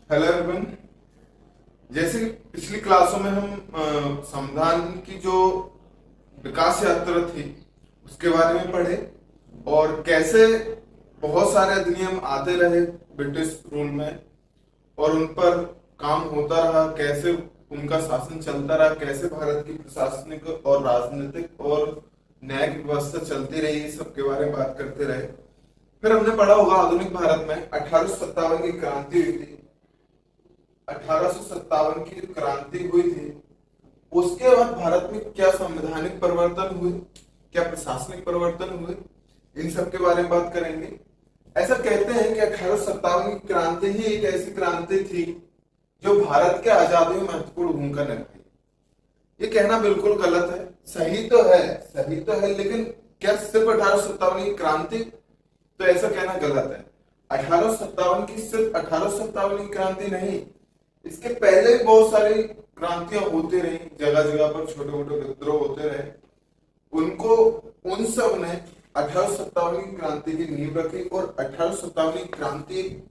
Hello everyone. जैसे कि पिछली क्लासों में हम संविधान की जो विकास यात्रा थी उसके बारे में पढ़े और कैसे बहुत सारे अधिनियम आते रहे ब्रिटिश रूल में और उन पर काम होता रहा, कैसे उनका शासन चलता रहा, कैसे भारत की प्रशासनिक और राजनीतिक और न्यायिक व्यवस्था चलती रही, इस सब के बारे में बात करते रहे। फिर हमने पढ़ा होगा आधुनिक भारत में 1857 की क्रांति हुई थी। 1857 की जो क्रांति हुई थी उसके बाद भारत में क्या संवैधानिक परिवर्तन हुए, क्या प्रशासनिक परिवर्तन हुए, इन सब के बारे में बात करेंगे। ऐसा कहते हैं कि 1857 की क्रांति ही एक ऐसी क्रांति थी जो भारत के आजादी में महत्वपूर्ण भूमिका निभाई। ये कहना बिल्कुल गलत है। सही तो है, लेकिन क्या सिर्फ 1857 की क्रांति, तो ऐसा कहना गलत है। 1857 की सिर्फ 1857 की क्रांति नहीं, इसके पहले भी बहुत सारी क्रांतियां होती रही, जगह जगह पर छोटे मोटे विद्रोह होते रहे। उनको उन सब ने 1857 की क्रांति की नींव रखी और 1857 की क्रांति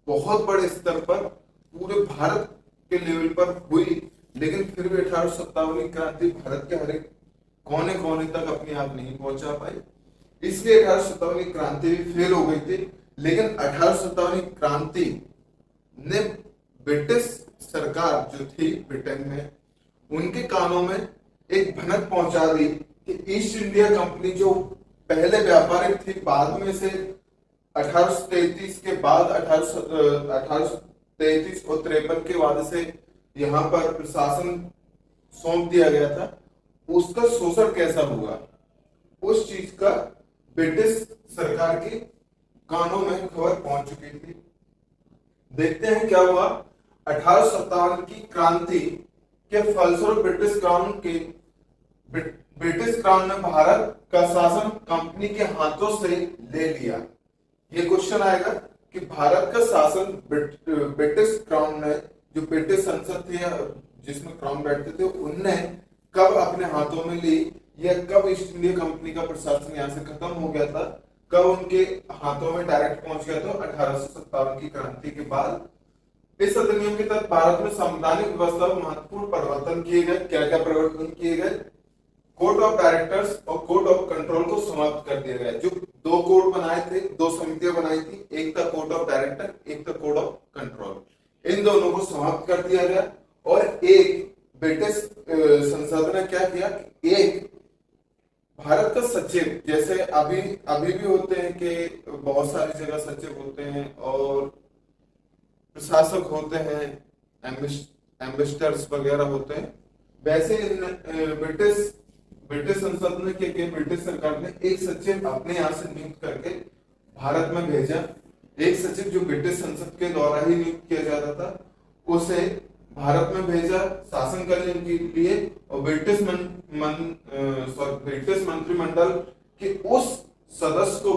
बहुत बड़े स्तर पर पूरे भारत के लेवल पर हुई। लेकिन फिर भी 1857 की क्रांति भारत के हर एक कोने कोने तक अपनी आप नहीं पहुंचा पाई, इसलिए 1857 की क्रांति भी फेल हो गई थी। लेकिन 1857 की क्रांति ने ब्रिटिश सरकार जो थी ब्रिटेन में, उनके कानों में एक भनक पहुंचा दी कि ईस्ट इंडिया कंपनी जो पहले व्यापारिक थी, बाद में से 1833 के बाद 1833 और 53 के बाद से यहाँ पर प्रशासन सौंप दिया गया था, उसका शोषण कैसा हुआ, उस चीज का ब्रिटिश सरकार के कानों में खबर पहुंच चुकी थी। देखते हैं क्या हुआ। 1857 की क्रांति के फलस्वरूप ब्रिटिश क्राउन ने भारत का शासन कंपनी के हाथों से ले लिया। ये क्वेश्चन आएगा कि भारत का शासन ब्रिटिश क्राउन ने, जो ब्रिटिश संसद थी जिसमें क्राउन बैठते थे, उनने कब अपने हाथों में ली, या कब ईस्ट इंडिया कंपनी का प्रशासन यहाँ से खत्म हो गया था, कब उनके हाथों में डायरेक्ट पहुंच गया था? 1857 की क्रांति के बाद। इस अधिनियम के तहत भारत में संवैधानिक व्यवस्था में महत्वपूर्ण परिवर्तन किए गए। क्या क्या परिवर्तन किए गए? कोर्ट ऑफ डायरेक्टर्स और कोर्ट ऑफ कंट्रोल को समाप्त कर दिया गया। जो दो कोर्ट बनाए थे, दो समितियां बनाई थी, एक था कोर्ट ऑफ डायरेक्टर, एक था कोर्ट ऑफ कंट्रोल, इन दोनों को समाप्त कर दिया गया। और एक ब्रिटिश संसद ने क्या किया, एक भारत का सचिव, जैसे अभी भी होते हैं कि बहुत सारी जगह सचिव होते हैं और प्रशासक होते हैं, एम्बेसडर्स वगैरह होते हैं, वैसे ब्रिटिश संसद ने क्या किया, ब्रिटिश सरकार ने एक सचिव अपने यहाँ से नियुक्त करके भारत में भेजा। एक सचिव जो ब्रिटिश संसद के द्वारा ही नियुक्त किया जाता था, उसे भारत में भेजा शासन करने के लिए। और ब्रिटिश मंत्रिमंडल के उस सदस्य को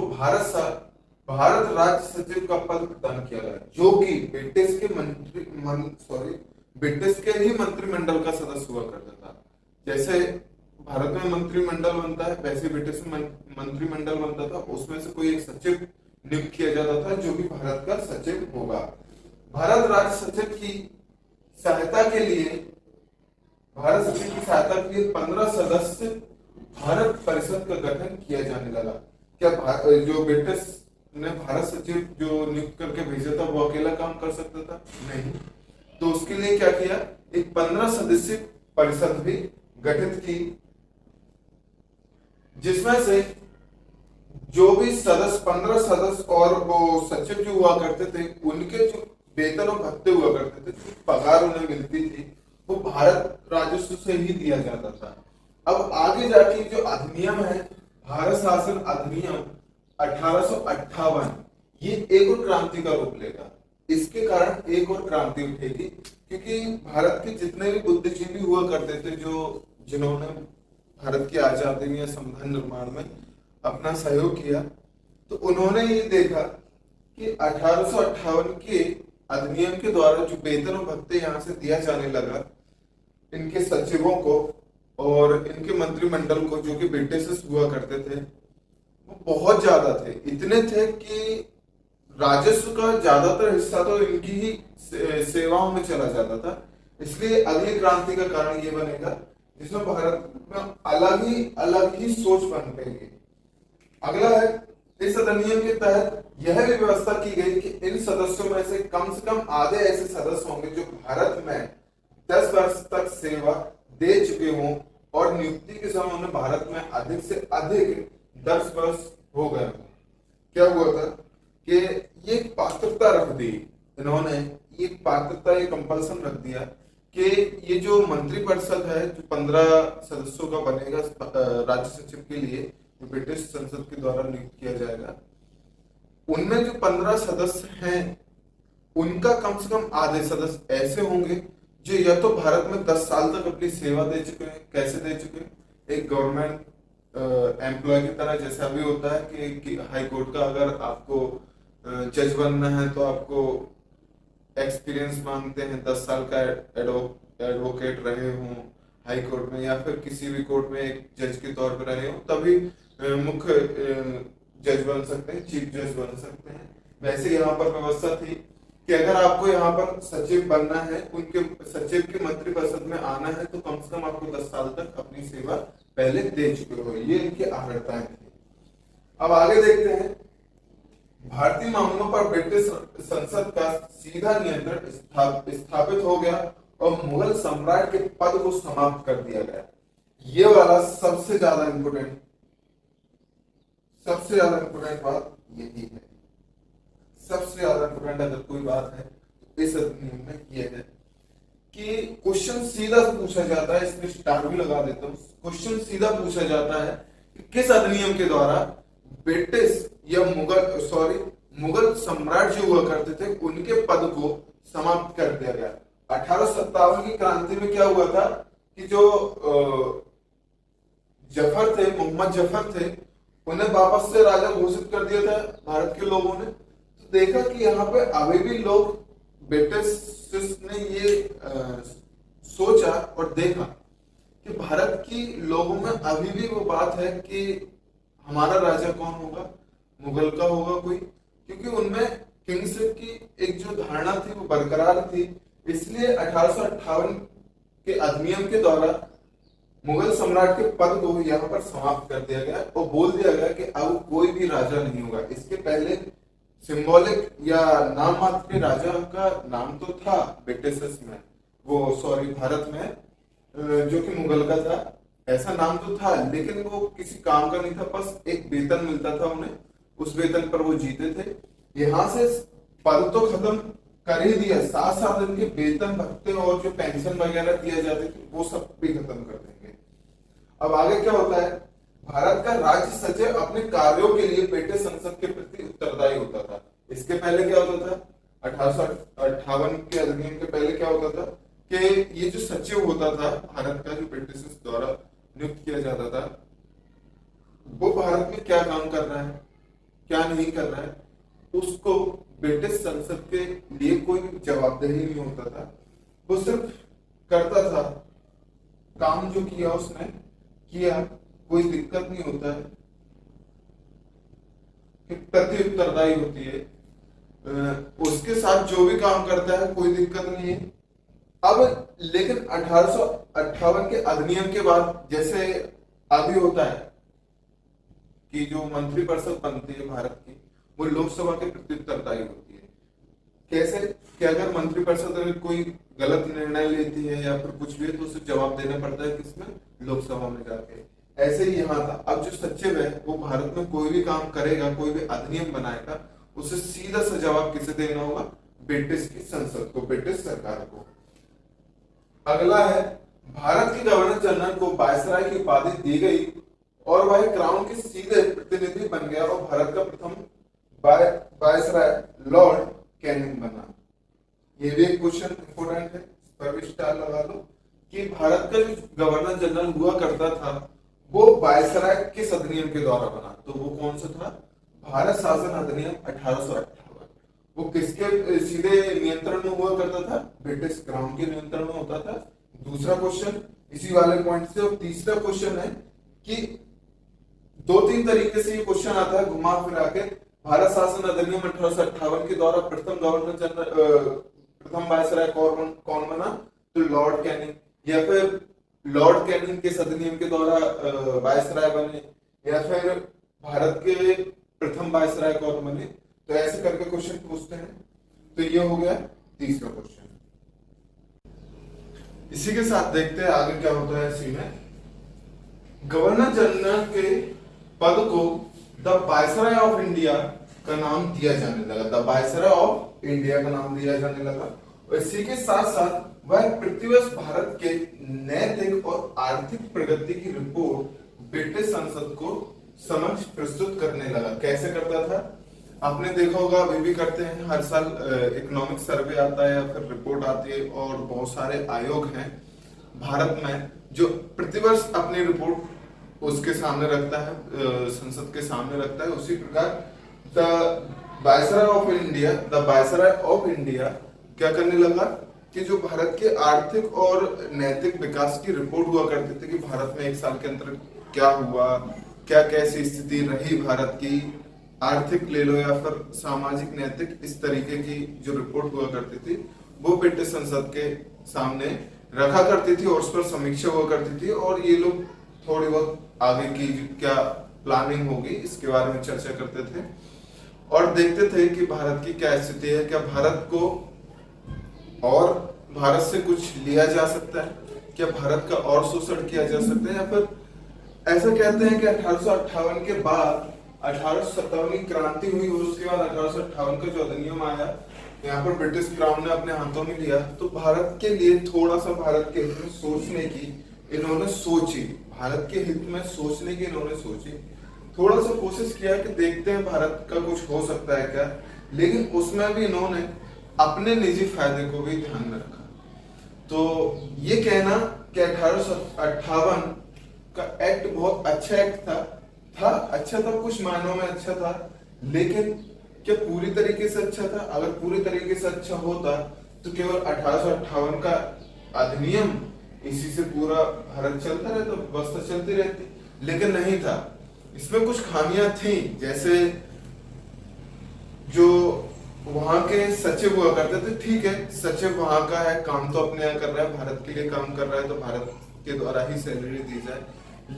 भारत राज्य सचिव का पद प्रदान किया गया, जो कि ब्रिटिश के ही मंत्रिमंडल का सदस्य हुआ करता था। जैसे भारत में मंत्रिमंडल बनता है, वैसे ब्रिटिश में मंत्रिमंडल बनता था, उसमें से कोई एक सचिव नियुक्त किया जाता था जो कि भारत का सचिव होगा। भारत राज्य सचिव की सहायता के लिए 15 सदस्य भारत परिषद का गठन किया जाने लगा। क्या जो ब्रिटिश ने भारत सचिव जो नियुक्त करके भेजा था वो अकेला काम कर सकता था? नहीं। तो उसके लिए क्या किया, एक 15 सदस्यीय परिषद भी गठित की, जिसमें से जो भी सदस्य 15 सदस्य और वो सचिव जो हुआ करते थे, उनके जो वेतन और भत्ते हुआ करते थे, पगार उन्हें मिलती थी, वो भारत राजस्व से ही दिया जाता था। अब आगे जाके जो अधिनियम है, भारत शासन अधिनियम 1858, ये एक और क्रांति का रूप लेगा। इसके कारण एक और क्रांति उठेगी, क्योंकि भारत के जितने भी बुद्धिजीवी हुआ करते थे, जिन्होंने भारत की आजादी में या संविधान निर्माण में अपना सहयोग किया, तो उन्होंने ये देखा कि 1858 के अधिनियम के द्वारा जो वेतन और भत्ते यहाँ से दिया जाने लगा इनके सचिवों को और इनके मंत्रिमंडल को, जो कि ब्रिटिश हुआ करते थे, वो बहुत ज्यादा थे। इतने थे कि राजस्व का ज्यादातर हिस्सा तो इनकी ही सेवाओं में चला जाता था। इसलिए अगली क्रांति का कारण ये बनेगा जिसमें भारत में अलग ही सोच बन गई। अगला है, इस अधिनियम के तहत यह भी व्यवस्था की गई कि इन सदस्यों में से कम आधे ऐसे सदस्य होंगे जो भारत में 10 वर्ष तक सेवा दे चुके हों और नियुक्ति के समय उन्हें भारत में अधिक से अधिक 10 वर्ष हो गए हों। क्या हुआ था कि ये पात्रता रख दी इन्होंने, ये पात्रता, ये कंपल्सन रख दिया कि ये जो मंत्रिपरिषद है जो 15 सदस्यों का बनेगा राज्य सचिव के लिए, जो ब्रिटिश संसद के द्वारा नियुक्त किया जाएगा, उनमें जो 15 सदस्य हैं उनका कम से कम आधे सदस्य ऐसे होंगे जो या तो भारत में 10 साल तक अपनी सेवा दे चुके हैं। कैसे दे चुके हैं? एक गवर्नमेंट एम्प्लॉय की तरह, जैसे अभी होता है कि हाई कोर्ट का अगर आपको जज बनना है तो आपको एक्सपीरियंस मांगते हैं, 10 साल का एडवोकेट रहे हों हाई कोर्ट में या फिर किसी भी कोर्ट में एक जज के तौर पर रहे हो तभी मुख्य जज बन सकते हैं, चीफ जज बन सकते हैं। वैसे यहाँ पर व्यवस्था थी कि अगर आपको यहाँ पर सचिव बनना है, उनके सचिव के मंत्रिपरिषद में आना है तो कम से कम आपको 10 साल तक अपनी सेवा पहले दे चुके हो। ये इनकी आवश्यकताएं थी। अब आगे देखते हैं, भारतीय मामलों पर ब्रिटिश संसद का सीधा नियंत्रण स्थापित हो गया और मुगल सम्राट के पद को समाप्त कर दिया गया। ये वाला सबसे ज्यादा इंपोर्टेंट बात यही है। सबसे ज्यादा इंपोर्टेंट अगर कोई बात है तो इस अधिनियम में यह है कि क्वेश्चन सीधा पूछा जाता है, इसमें स्टार भी लगा देता हूं। क्वेश्चन सीधा पूछा जाता है कि किस अधिनियम के द्वारा ब्रिटिश या मुगल सम्राट जो हुआ करते थे उनके पद को समाप्त कर दिया गया। 1857 की क्रांति में क्या हुआ था कि जो जफर थे, मोहम्मद जफर थे, उन्हें वापस से राजा घोषित कर दिया था भारत के लोगों ने। तो देखा कि यहाँ पे अभी भी लोग, ब्रिटिश ने ये सोचा और देखा कि भारत की लोगों में अभी भी वो बात है कि हमारा राजा कौन होगा, मुगल का होगा कोई, क्योंकि उनमें किंगशिप की एक जो धारणा थी वो बरकरार थी। इसलिए 1858 के अधिनियम के द्वारा मुगल सम्राट के पद को यहाँ पर समाप्त कर दिया गया और बोल दिया गया कि अब कोई भी राजा नहीं होगा। इसके पहले सिंबॉलिक या नाम मात्र के राजा का नाम तो था ब्रिटिश में, भारत में, जो कि मुगल का था, ऐसा नाम तो था, लेकिन वो किसी काम का नहीं था, बस एक वेतन मिलता था उन्हें, उस वेतन पर वो जीते थे। यहाँ से पद तो खत्म कर ही दिया, साथ साथ इनके वेतन भत्ते और जो पेंशन वगैरह दिया जाते थे वो सब भी खत्म कर देंगे। अब आगे क्या होता है, भारत का राज्य सचिव अपने कार्यों के लिए ब्रिटिश संसद के प्रति उत्तरदायी होता था। इसके पहले क्या होता था, 1858 के अधिनियम के पहले क्या होता था कि ये जो सचिव होता था भारत का, जो ब्रिटिश द्वारा नियुक्त किया जाता था, वो भारत में क्या काम कर रहा है, क्या नहीं कर रहा है, उसको ब्रिटिश संसद के लिए कोई जवाबदेही नहीं होता था। वो सिर्फ करता था, काम जो किया उसने किया, कोई दिक्कत नहीं होता है, प्रति उत्तरदायी होती है, उसके साथ जो भी काम करता है कोई दिक्कत नहीं है। अब लेकिन 1858 के अधिनियम के बाद जैसे अभी होता है कि जो मंत्रिपरिषद बनती है भारत की, वो लोकसभा के प्रति उत्तरदायी होती है। कैसे कि अगर मंत्रिपरिषद अगर कोई गलत निर्णय लेती है या फिर कुछ भी है तो उसे जवाब देना पड़ता है किसमें, लोकसभा में जाके। ऐसे ही यहाँ था। अब जो सचिव है वो भारत में कोई भी काम करेगा, कोई भी अधिनियम बनाएगा, उसे सीधा सा जवाब किसे देना होगा, ब्रिटिश की संसद को, ब्रिटिश सरकार को। अगला है, भारत के गवर्नर जनरल को वायसराय की उपाधि दी गई और वह क्राउन के सीधे प्रतिनिधि बन गया और भारत का प्रथम वायसराय लॉर्ड कैनिंग बना। ये भी एक क्वेश्चन इंपोर्टेंट है, पर भी स्टार लगा दो कि भारत का जो गवर्नर जनरल हुआ करता था वो वायसराय किस अधिनियम के द्वारा बना, तो वो कौन सा था, भारत शासन अधिनियम 1858। वो किसके सीधे नियंत्रण में हुआ करता था, ब्रिटिश क्राउन के नियंत्रण में होता था। दूसरा क्वेश्चन इसी वाले पॉइंट से। और तीसरा क्वेश्चन है कि 2-3 तरीके से ये क्वेश्चन आता है घुमा फिरा के, भारत शासन अधिनियम 1858 के द्वारा प्रथम गवर्नर जनरल प्रथम वायसराय कौन बना? तो लॉर्ड कैनिंग। या फिर लॉर्ड कैनिंग के अधिनियम के द्वारा वायसराय बने, या फिर भारत के प्रथम वायसराय कौन बने? तो ऐसे करके क्वेश्चन पूछते हैं। तो ये हो गया तीसरा क्वेश्चन। इसी के साथ देखते हैं आगे क्या होता है इसी में। गवर्नर जनरल के पद को द वायसराय ऑफ इंडिया का नाम दिया जाने लगा। द वायसराय ऑफ इंडिया का नाम दिया जाने लगा। और इसी के साथ साथ वह प्रतिवर्ष भारत के नैतिक और आर्थिक प्रगति की रिपोर्ट ब्रिटिश संसद को समक्ष प्रस्तुत करने लगा। कैसे करता था? आपने देखा होगा, अभी भी करते हैं, हर साल इकोनॉमिक सर्वे आता है या फिर रिपोर्ट आती है, और बहुत सारे आयोग हैं भारत में जो प्रतिवर्ष अपनी रिपोर्ट उसके सामने रखता है, संसद के सामने रखता है। उसी प्रकार द वायसराय ऑफ इंडिया क्या करने लगा कि जो भारत के आर्थिक और नैतिक विकास की रिपोर्ट हुआ करती थी कि भारत में एक साल के अंदर क्या हुआ, क्या कैसी स्थिति रही भारत की, आर्थिक ले लो या फिर सामाजिक नैतिक, इस तरीके की जो रिपोर्ट हुआ करती थी वो ब्रिटिश संसद के सामने रखा करती थी और उस पर समीक्षा हुआ करती थी। और ये लोग थोड़ी बहुत आगे की क्या प्लानिंग होगी इसके बारे में चर्चा करते थे और देखते थे कि भारत की क्या स्थिति है, क्या भारत को और भारत से कुछ लिया जा सकता है, क्या भारत का और शोषण किया जा सकता है, या फिर ऐसा कहते हैं कि 1858 के बाद 1857 की क्रांति हुई और उसके बाद 1858 का जो अधिनियम आया, यहाँ पर ब्रिटिश क्राउन ने अपने हाथों में लिया, तो भारत के लिए थोड़ा सा भारत के हित में सोचने की इन्होंने सोची, भारत के हित में सोचने की इन्होंने सोची, थोड़ा सा कोशिश किया कि देखते हैं भारत का कुछ हो सकता है क्या, लेकिन उसमें भी इन्होंने अपने निजी फायदे को भी ध्यान में रखा। तो ये कहना कि 1858 का एक्ट बहुत अच्छा एक्ट था अच्छा था, कुछ मायनों में अच्छा था, लेकिन क्या पूरी तरीके से अच्छा था? अगर पूरी तरीके से अच्छा होता तो केवल 1858 का अधिनियम इसी से पूरा भारत चलता रहता, व्यवस्था चलती रहती, लेकिन नहीं था। इसमें कुछ खामियां थी, जैसे जो वहां के सचिव हुआ करते थे, ठीक है सचिव वहां का है, काम तो अपने यहाँ कर रहा है, भारत के लिए काम कर रहा है, तो भारत के द्वारा ही सैलरी दी जाए,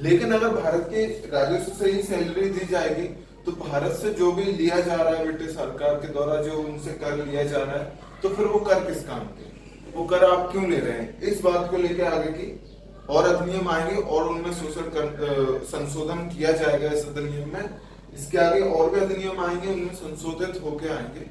लेकिन अगर भारत के राजस्व से ही सैलरी दी जाएगी तो भारत से जो भी लिया जा रहा है ब्रिटिश सरकार के द्वारा, जो उनसे कर लिया जा रहा है, तो फिर वो कर किस काम के, वो कर आप क्यों ले रहे हैं? इस बात को लेकर आगे की और अधिनियम आएंगे और उनमें संशोधन किया जाएगा इस अधिनियम में। इसके आगे और भी अधिनियम आएंगे, उनमें संशोधित होके आएंगे।